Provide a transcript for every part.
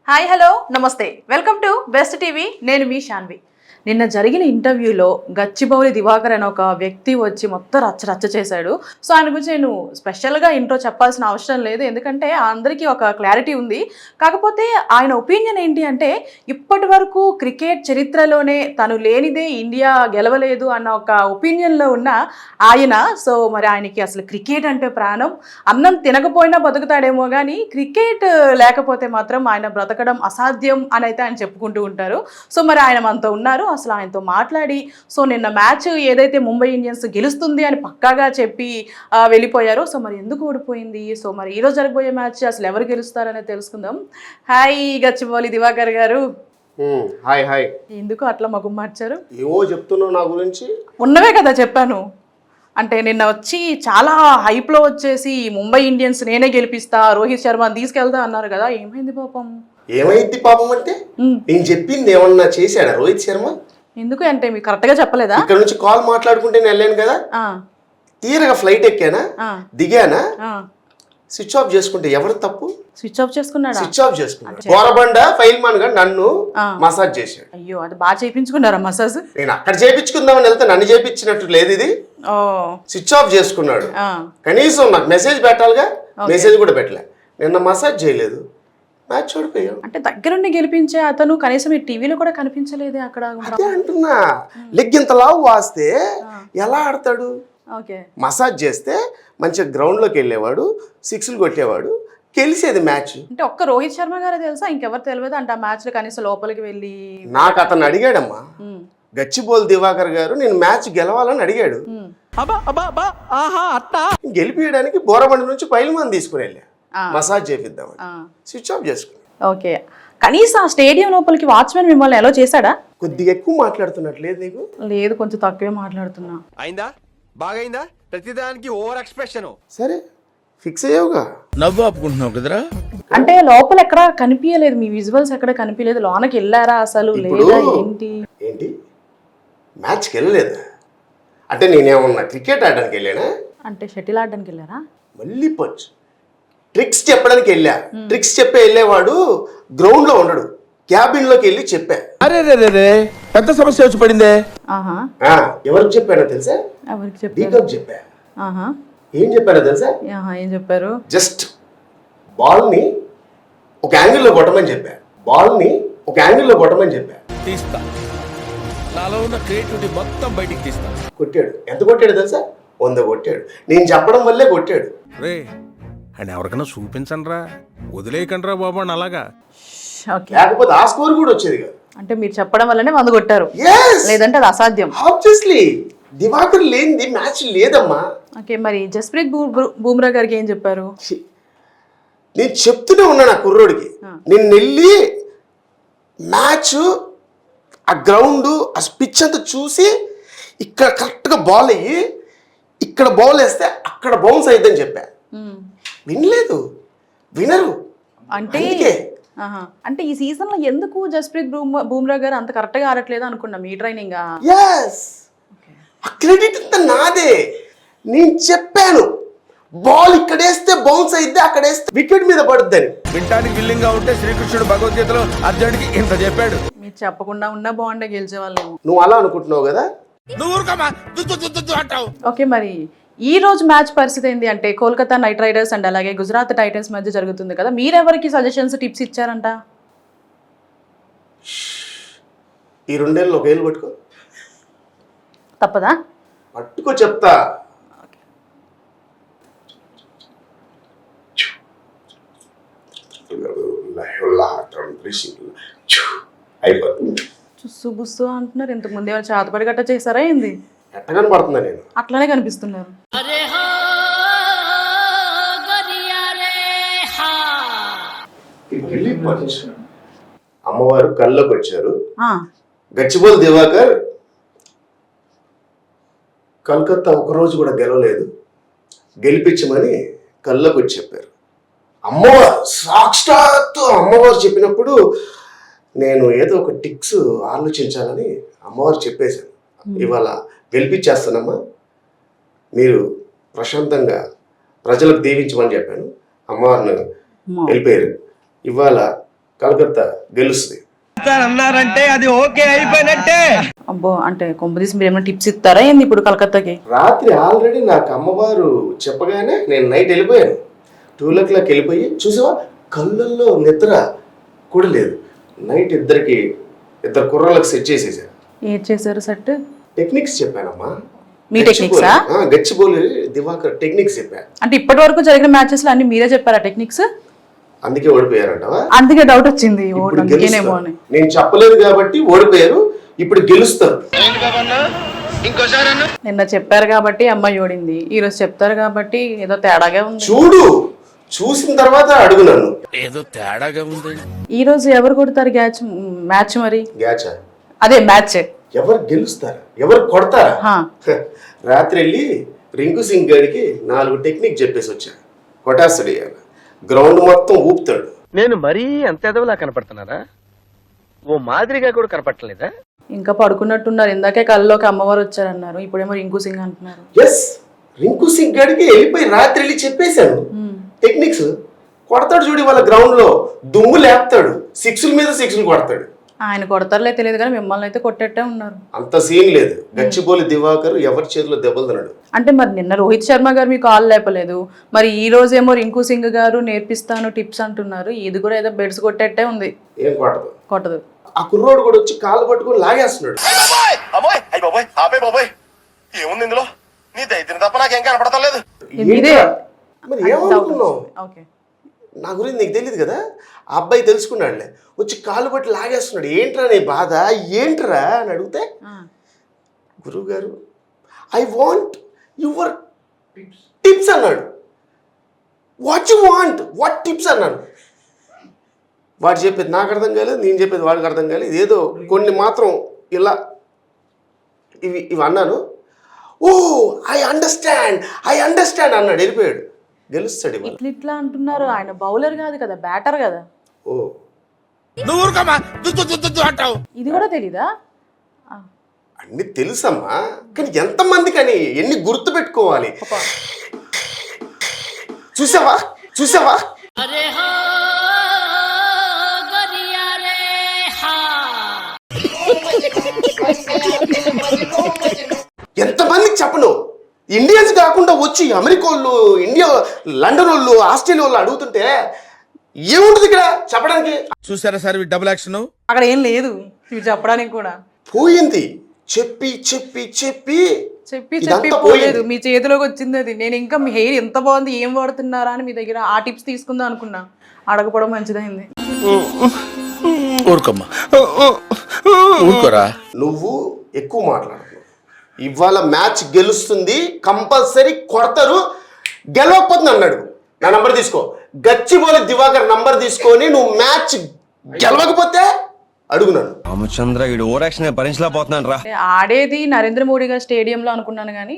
Hi hello నమస్తే welcome to best TV నేను మీ శాన్వి. నిన్న జరిగిన ఇంటర్వ్యూలో గచ్చిబౌలి దివాకర్ అనే ఒక వ్యక్తి వచ్చి మొత్తం రచ్చ చేశాడు. సో ఆయన గురించి నేను స్పెషల్గా ఇంట్రో చెప్పాల్సిన అవసరం లేదు, ఎందుకంటే అందరికీ ఒక క్లారిటీ ఉంది. కాకపోతే ఆయన ఒపీనియన్ ఏంటి అంటే, ఇప్పటి వరకు క్రికెట్ చరిత్రలోనే తను లేనిదే ఇండియా గెలవలేదు అన్న ఒక ఒపీనియన్లో ఉన్న ఆయన, సో మరి ఆయనకి అసలు క్రికెట్ అంటే ప్రాణం, అన్నం తినకపోయినా బతుకుతాడేమో కానీ క్రికెట్ లేకపోతే మాత్రం ఆయన బ్రతకడం అసాధ్యం అని అయితే ఆయన చెప్పుకుంటూ ఉంటారు. సో మరి ఆయన మనతో ఉన్నారు, అసలు ఆయనతో మాట్లాడి సో నిన్న మ్యాచ్ ఏదైతే ముంబై ఇండియన్స్ గెలుస్తుంది అని పక్కాగా చెప్పి వెళ్ళిపోయారో, సో మరి ఎందుకు ఓడిపోయింది, సో మరి ఈరోజు జరగబోయే మ్యాచ్ అసలు ఎవరు గెలుస్తారనేది తెలుసుకుందాం. హాయ్ గచ్చిబౌలి దివాకర్ గారు. Hi hi. ఎందుకు అట్లా మగం మార్చారు? ఏవో చెప్తున్నావు నా గురించి. ఉన్నవే కదా చెప్పాను. అంటే నిన్న వచ్చి చాలా హైప్లో వచ్చేసి ముంబై ఇండియన్స్ నేనే గెలిపిస్తా, రోహిత్ శర్మని తీసుకెళ్తా అన్నారు కదా, ఏమైంది పాపం? ఏమైంది పాపం అంటే నేను చెప్పింది ఏమన్నా చేశాడా రోహిత్ శర్మ? ఎందుకు అంటే మీకు కరెక్ట్ గా చెప్పలేదా? ఇక్కడ నుంచి కాల్ మాట్లాడుకుంటే వెళ్ళాను కదా, తీరగా ఫ్లైట్ ఎక్కానా, దిగానా, స్విచ్ ఆఫ్ చేసుకుంటే ఎవరు తప్పు? స్విచ్ ఆఫ్ చేసుకున్నాడా? స్విచ్ ఆఫ్ చేసుకున్నాడు. బోరబండ ఫైల్ మాన్ గా నన్ను మసాజ్ చేశాడు. అయ్యో, అది బాగా చేయించుకున్నారా మసాజ్? నేను అక్కడ చేయించుకుందామని వెళ్తే నన్ను చేయించినట్టు లేదు ఇది. స్విచ్ ఆఫ్ చేసుకున్నాడు. కనీసం నాకు మెసేజ్ పెట్టాలిగా, మెసేజ్ కూడా పెట్టలే. నిన్న మసాజ్ చేయలేదు, మ్యాచ్ ఓడిపోయాం. అంటే దగ్గరుండి గెలిపించే అతను కనీసం ఈ టీవీలో కూడా కనిపించలేదే అక్కడ. అదే అంటున్నా, లెగ్ ఇంత లావు వాస్తే ఎలా ఆడతాడు? మసాజ్ చేస్తే మంచిగా గ్రౌండ్లోకి వెళ్ళేవాడు, సిక్స్లు కొట్టేవాడు, గెలిచేది మ్యాచ్. అంటే ఒక్క రోహిత్ శర్మ గారే తెలుసా, ఇంకెవరు తెలియదు అంటే ఆ మ్యాచ్ లో కనీసం లోపలికి వెళ్ళి? నాకు అతను అడిగాడమ్మా, గచ్చిబౌలి దివాకర్ గారు నేను మ్యాచ్ గెలవాలని అడిగాడు. గెలిపియడానికి బోరబండ నుంచి పైల్మాన్ తీసుకుని వెళ్ళా మసాజ్ చేపిద్దామని, స్విచ్ ఆఫ్ చేసుకుని. ఓకే, కనీసం ఆ స్టేడియం లోపలికి వాచ్మెన్ మిమ్మల్ని ఎలా చేశాడా? కొద్దిగా ఎక్కువ మాట్లాడుతున్నట్లేదు నీకు? లేదు, కొంచెం తక్కువే మాట్లాడుతున్నా. అయిందా? బాగైందా? ప్రతిదానికి ఓవర్ ఎక్స్ప్రెషన్. సరే ఫిక్స్ అయ్యావుగా, నవ్వు ఆపుకుంటున్నావు కదరా. అంటే లోపల ఎక్కడ కనిపించలేదు, మీ విజువల్స్ ఎక్కడ కనిపించలేదు, లోనకి వెళ్ళారా అసలు లేదా ఏంటి? ఏంటి మ్యాచ్కి వెళ్ళలేదా? అంటే నేనేమన్నా క్రికెట్ ఆడడానికి వెళ్ళానా? అంటే షటిల్ ఆడడానికి వెళ్ళారా? మళ్ళీ పంచ్ ట్రిక్స్ చెప్పడానికి వెళ్ళా. ట్రిక్స్ చెప్పే వెళ్ళేవాడు గ్రౌండ్ లో ఉండడు, క్యాబిన్ లోకి వెళ్ళి చెప్పా. అరే రే పెద్ద సమస్య వచ్చి పడిందే. ఎవరికి చెప్పానో తెలుసా? ఎవరికి చెప్పా. ఏం చెప్పానో తెలుసా? ఏం చెప్పారు? జస్ట్ బాల్ ని ఒక యాంగిల్లో కొట్టమని చెప్పా. బాల్ ని ఒక యాంగిల్లో కొట్టమని చెప్పా. తీస్తా, నాలో ఉన్న క్రియేటివిటీ మొత్తం బయటికి తీస్తా. కొట్టాడు. ఎంత కొట్టాడు తెలుసా? 100 కొట్టాడు. నేను చెప్పడం వల్లే కొట్టాడు. రే అని ఎవరికైనా చూపించండి రా, వదిలేయకండి రా బాబు అని అలాగా. లేకపోతే ఆ స్కోర్ కూడా వచ్చేది కాదు. అంటే మీరు చెప్పడం వల్లనే 100 కొట్టారు, లేదంటే అది అసాధ్యం. ఆబ్వియస్లీ దివాకర్ లేనిది మ్యాచ్ లేదమ్మా. ఓకే, మరి జస్ప్రీత్ బూమ్రా గారికి ఏం చెప్పారు? నేను చెప్తూనే ఉన్నా నా కుర్రోడికి, నేను వెళ్ళి మ్యాచ్ ఆ గ్రౌండ్ ఆ పిచ్ అంతా చూసి ఇక్కడ కరెక్ట్గా బాల్ అయ్యి ఇక్కడ బాల్ వేస్తే అక్కడ బౌన్స్ అయిద్దని చెప్పా. వినలేదు, వినరు. అంటే ఈ సీజన్ లో ఎందుకు జస్ప్రీత్ బూమ్రా గారు అంత కరెక్ట్ గా ఆడట్లేదు అనుకున్నా, మీ ట్రైనింగ్? క్రెడిట్ అంతా నాదే. నేను చెప్పాను బాల్ ఇక్కడ వేస్తే బౌన్స్ అయితే అక్కడ వేస్తే వికెట్ మీద పడుద్దని. వింటానికి విల్లింగ్ గా ఉంటే శ్రీకృష్ణుడు భగవద్గీతలో అర్జునుడికి ఇంత చెప్పాడు. మీరు చెప్పకుండా ఉన్నా బాగుండే, గెలిచే వాళ్ళేమో. నువ్వు అలా అనుకుంటున్నావు కదా. ఓకే, మరి ఈ రోజు మ్యాచ్ పరిస్థితి ఏంటి అంటే, కోల్కతా నైట్ రైడర్స్ అండ్ అలాగే గుజరాత్ టైటన్స్ మధ్య జరుగుతుంది కదా, మీరెవరికి సజెషన్స్ టిప్స్ ఇచ్చారంట? ఈ 2 ఏళ్ళు 1 ఏళ్ళు పట్టుకో. తప్పదా? పట్టుకో చెప్తా. చుస్సు బుస్సు అంటున్నారు, ఇంతకు ముందు ఏమైనా చేతపడి గట్ట చేశారా ఏంది? ఎట్టగానే పడుతుందా? నేను అట్లానే కనిపిస్తున్నారు. అమ్మవారు కళ్ళలోకి వచ్చారు. గచ్చిబౌలి దివాకర్ కలకత్తా ఒకరోజు కూడా గెలవలేదు, గెలిపించమని కళ్ళలోకి వచ్చి చెప్పారు. అమ్మవారు సాక్షాత్తు అమ్మవారు చెప్పినప్పుడు నేను ఏదో ఒక టిక్స్ ఆలోచించాలని అమ్మవారు చెప్పేశాను. ఇవాళ గెలిపించేస్తానమ్మా, మీరు ప్రశాంతంగా ప్రజలకు దీవించమని చెప్పాను. అమ్మవారిని వెళ్ళిపోయారు. ఇవాళ కలకత్తా గెలుస్తుంది. అన్నారంటే అది ఓకే అయిపోయినట్టే. అబ్బో, అంటే కొంపదీసి మీరు ఏమైనా టిప్స్ ఇస్తారా ఏంది ఇప్పుడు కలకత్తాకి? రాత్రి ఆల్రెడీ నాకు అమ్మవారు చెప్పగానే నేను నైట్ వెళ్ళిపోయాను. 2 o'clock వెళ్ళిపోయి చూసావా, కళ్ళల్లో నిద్ర కూడా లేదు. నైట్ ఇద్దరు కుర్రాళ్ళకి సెట్ చేసేసాను. ఏం చేశారు సెట్? టెక్నిక్స్ చెప్పానమ్మా. మీ టెక్నిక్సా? గచ్చిబౌలి దివాకర్ టెక్నిక్స్ చెప్పాను. అంటే ఇప్పటి వరకు జరిగిన మ్యాచెస్ లో అన్ని మీరే చెప్పారా టెక్నిక్స్? అందుకే ఓడిపోయారంటవా? అందుకే డౌట్ వచ్చింది ఇప్పుడు అందుకేనేమో అని. నేను చెప్పలేదు కాబట్టి ఓడిపోయారు, ఇప్పుడు గెలుస్తారు. నిన్న చెప్పారు కాబట్టి అమ్మాయి ఓడింది, ఈ రోజు చెప్తారు కాబట్టి ఏదో తేడాగా ఉంది. చూసిన తర్వాత అడుగు నన్ను. ఏదో తేడాగా ఉంది. ఈ రోజు ఎవరు కొడతారు మ్యాచ్ మరి? గ్యాచా? అదే మ్యాచ్ ఎవరు గెలుస్తారా, ఎవరు కొడతారా? రాత్రి వెళ్ళి రింకు సింగ్ గారికి 4 టెక్నిక్ చెప్పేసి వచ్చా. కొట్టేస్తాడు, గ్రౌండ్ మొత్తం ఊపుతాడు. నేను మరీ అంత ఎదవలా కనపడుతున్నారా? ఓ మాదిరిగా కూడా కనపడలేదా? ఇంకా పడుకున్నట్టున్నారు. ఇందాకే కళ్ళలోకి అమ్మవారు వచ్చారన్నారు, ఇప్పుడేమో రింకు సింగ్ అంటున్నారు. ఎస్, రింకు సింగ్ గారికి వెళ్ళిపోయి రాత్రి వెళ్ళి చెప్పేశాను టెక్నిక్స్. కొడతాడు చూడు, వాళ్ళ గ్రౌండ్ లో దుమ్ము లేపుతాడు, 6ల మీద 6లు కొడతాడు. ఆయన కొడతారులే తెలియదు కానీ మిమ్మల్ని అయితే కొట్టేట్టే ఉన్నారు. అంత సీన్ లేదు. గచ్చిబౌలి దివాకర్ ఎవరి చేతిలో దెబ్బలు తిన్నాడు. అంటే మరి నిన్న రోహిత్ శర్మ గారు మీకు కాల్ లేపలేదు, మరి ఈ రోజేమో రింకు సింగ్ గారు నేర్పిస్తాను టిప్స్ అంటున్నారు. ఇది కూడా ఏదో బెడ్స్ కొట్టేట్టే ఉంది. ఏం కొట్టదు? కొట్టదు. ఆ కుర్రోడు కూడా వచ్చి కాళ్ళు పట్టుకొని లాగేస్తున్నాడు. ఏముంది ఇందులో? నీ దైత్యం తప్ప నాకేం కనపడతలేదు. ఇదే మరి ఏమనుకున్నావు? ఓకే, నా గురించి నీకు తెలియదు కదా. ఆ అబ్బాయి తెలుసుకున్నాడులే, వచ్చి కాళ్ళు పట్టి లాగేస్తున్నాడు. ఏంట్రా నీ బాధ, ఏంట్రా అని అడిగితే, గురువు గారు ఐ వాంట్ యువర్ టిప్స్ అన్నాడు. What you want, what tips అన్నాను. వాడు చెప్పేది నాకు అర్థం కాలేదు, నేను చెప్పేది వాడికి అర్థం కాలేదు. ఏదో కొన్ని మాత్రం ఇలా ఇవి అన్నాను. ఓ ఐ అండర్స్టాండ్ అన్నాడు, వెళ్ళిపోయాడు. గెలుస్తాడు ఇవాళ. ఇట్లా అంటున్నారు. ఆయన బౌలర్ కాదు కదా, బ్యాటర్ కదా. ఓ ఇది కూడా తెలీదా? అన్ని తెలుసమ్మా, కానీ ఎంతమంది కానీ ఎన్ని గుర్తు పెట్టుకోవాలి. చూసావా ఎంతమందికి చెప్పను. ఇండియన్స్ కాకుండా వచ్చి అమెరికా వాళ్ళు, ఇండియా, లండన్ వాళ్ళు, ఆస్ట్రేలియా వాళ్ళు అడుగుతుంటే ఏముంటుంది ఇక్కడ చెప్పడానికి? చూసారా సార్ డబుల్ యాక్షన్? అక్కడ ఏం లేదు ఇవి చెప్పడానికి కూడా. పోయింది. చెప్పి పోలేదు. మీ చేతిలోకి వచ్చింది అది. నేను ఇంకా మీ హెయిర్ ఎంత బాగుంది, ఏం వాడుతున్నారా అని మీ దగ్గర ఆ టిప్స్ తీసుకుందాం అనుకున్నా. అడగపోవడం మంచిదైంది. ఊరుకోరా. నువ్వు ఎక్కువ మాట్లాడుతున్నావు. ఇవాళ మ్యాచ్ గెలుస్తుంది, కంపల్సరీ కొడతారు. గెలవకపోతుంది అన్నాడు. నా నంబర్ తీసుకో, గచ్చిబౌలి దివాకర్ నంబర్ తీసుకొని నువ్వు మ్యాచ్ గెలవకపోతే అడుగున్నాను. రామచంద్ర వీడు ఓరాక్షన్ భరించలేకపోతున్నాను రా. ఆడేది నరేంద్ర మోడీ గారి స్టేడియంలో అనుకున్నాను కానీ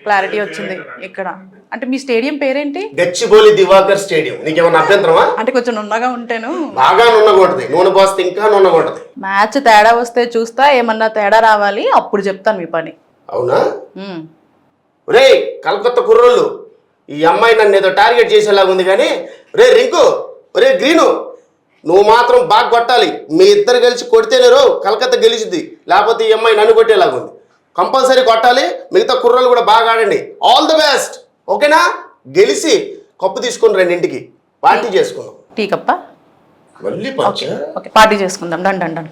క్లారిటీ వచ్చింది ఇక్కడ. అంటే మీ స్టేడియం పేరేంటి? గచ్చిబౌలి దివాకర్ స్టేడియం. నీకేమన్నా అభ్యంతరమా? అంటే కొంచెం నున్నగా ఉంటాను. బాగా నున్నగొంటది, నూనె పోస్తే ఇంకా నున్నగొంటది. మ్యాచ్ తేడా వస్తే చూస్తా, ఏమన్నా తేడా రావాలి అప్పుడు చెప్తాను మీ పని. అవునా? రే కలకత్తా కుర్రోళ్ళు, ఈ అమ్మాయి నన్ను ఏదో టార్గెట్ చేసేలాగా ఉంది కానీ, రే రింకు, రే గ్రీను, నువ్వు మాత్రం బాగా కొట్టాలి. మీ ఇద్దరు కలిసి కొడితేనే కలకత్తా గెలిచింది, లేకపోతే ఈ అమ్మాయి నన్ను కొట్టేలాగా ఉంది. కంపల్సరీ కొట్టాలి. మిగతా కుర్రోళ్ళు కూడా బాగా ఆడండి. All the best. ఓకేనా? గెలిచి కప్పు తీసుకొని రండి ఇంటికి, పార్టీ చేసుకుందాం. టీ కప్ప మళ్ళీ పార్టీ చేసుకుందాం. డన్.